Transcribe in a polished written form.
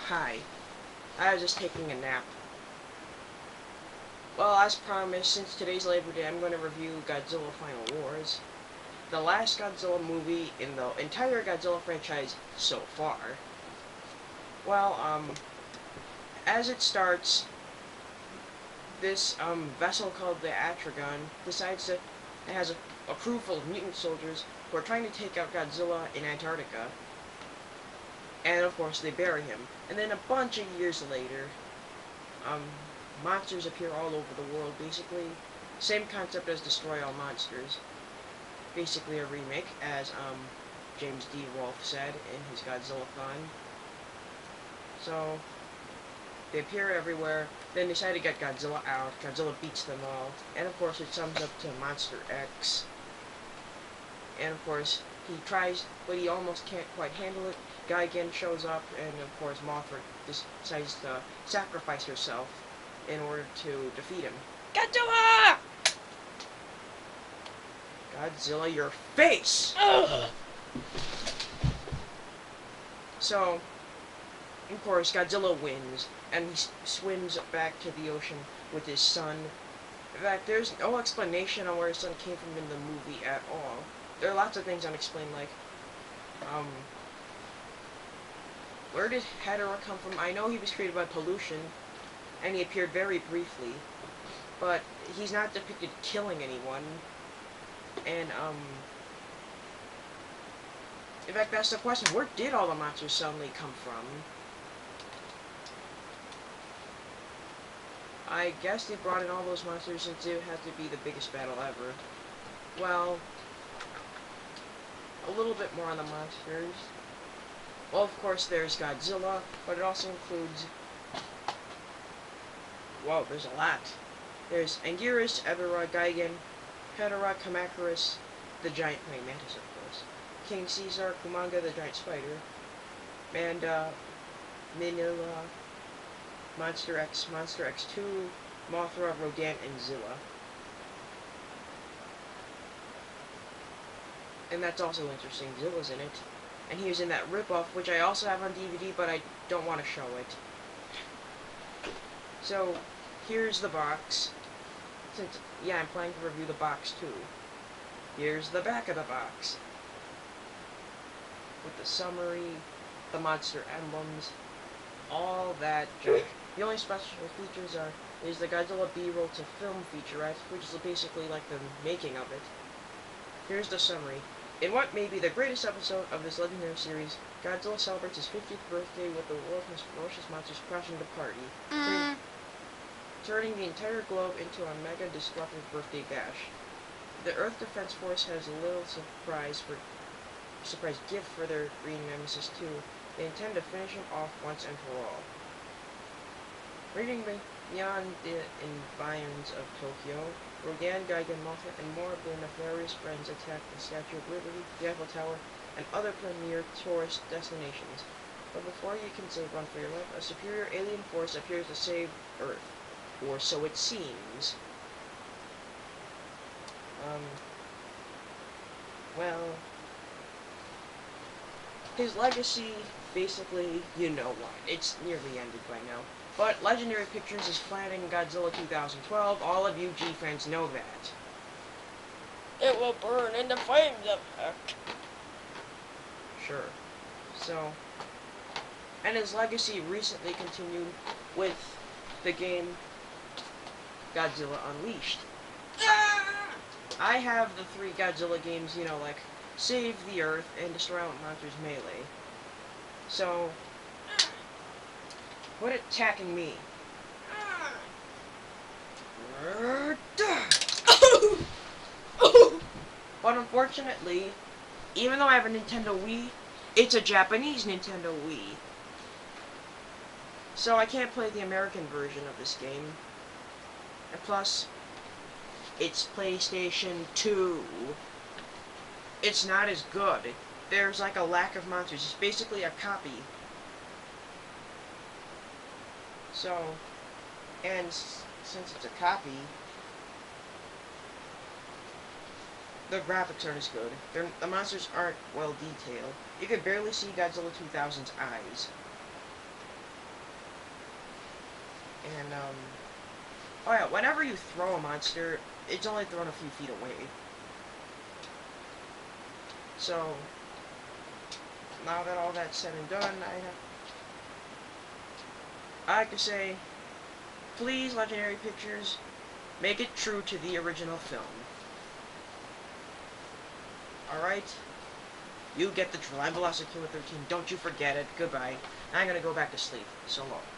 Hi. I was just taking a nap. Well, as promised, since today's Labor Day, I'm going to review Godzilla Final Wars. The last Godzilla movie in the entire Godzilla franchise so far. Well, as it starts, this, vessel called the Atragon decides to, it has a crew full of mutant soldiers who are trying to take out Godzilla in Antarctica. And, of course, they bury him. And then a bunch of years later, monsters appear all over the world, basically. Same concept as Destroy All Monsters. Basically a remake, as, James D. Wolfe said in his Godzilla-thon. So, they appear everywhere, then decide to get Godzilla out. Godzilla beats them all. And, of course, it sums up to Monster X. And, of course, he tries, but he almost can't quite handle it. Gigan shows up, and, of course, Mothra decides to sacrifice herself in order to defeat him. Godzilla! Godzilla, your face! Ugh. So, of course, Godzilla wins, and he swims back to the ocean with his son. In fact, there's no explanation on where his son came from in the movie at all. There are lots of things unexplained, like, where did Hedorah come from? I know he was created by pollution, and he appeared very briefly, but he's not depicted killing anyone. And, in fact, that's the question. Where did all the monsters suddenly come from? I guess they brought in all those monsters since it had to be the biggest battle ever. Well, a little bit more on the monsters. Well, of course, there's Godzilla, but it also includes... Whoa, there's a lot. There's Anguirus, Ebirah, Gigan, Hedorah, Kamacuras, the giant praying mantis, of course, King Caesar, Kumanga, the giant spider, Manda, Minilla, Monster X, Monster X2, Mothra, Rodan, and Zilla. And that's also interesting. Zilla's in it. And he was in that ripoff, which I also have on DVD, but I don't want to show it. So, here's the box. Since, yeah, I'm planning to review the box too. Here's the back of the box. With the summary, the monster emblems, all that junk. The only special features is the Godzilla B-roll to film featurette, which is basically like the making of it. Here's the summary. In what may be the greatest episode of this legendary series, Godzilla celebrates his 50th birthday with the world's most ferocious monsters crashing the party, turning the entire globe into a mega destructive birthday bash. The Earth Defense Force has a little surprise gift for their green nemesis too. They intend to finish him off once and for all. Reading beyond the environs of Tokyo, Rodan, Gigan, Mothra, and more of their nefarious friends attack the Statue of Liberty, the Eiffel Tower, and other premier tourist destinations. But before you can say run for your life, a superior alien force appears to save Earth. Or so it seems. Well, his legacy, basically, you know what. It's nearly ended by now. But Legendary Pictures is planning Godzilla 2012. All of you G-fans know that. It will burn in the flames of heck. Sure. So, and his legacy recently continued with the game Godzilla Unleashed. I have the 3 Godzilla games, you know, like Save the Earth and Destroy All Monsters Melee. So, quit attacking me. But unfortunately, even though I have a Nintendo Wii, it's a Japanese Nintendo Wii. So I can't play the American version of this game. And plus, it's PlayStation 2. It's not as good. There's like a lack of monsters. It's basically a copy. So, and since it's a copy, the graphics aren't as good. The monsters aren't well detailed. You can barely see Godzilla 2000's eyes. And, oh yeah, whenever you throw a monster, it's only thrown a few feet away. So, now that all that's said and done, I have to say, please, Legendary Pictures, make it true to the original film. Alright? You get the drill. I'm Velocity Killer 13. Don't you forget it. Goodbye. I'm gonna go back to sleep. So long.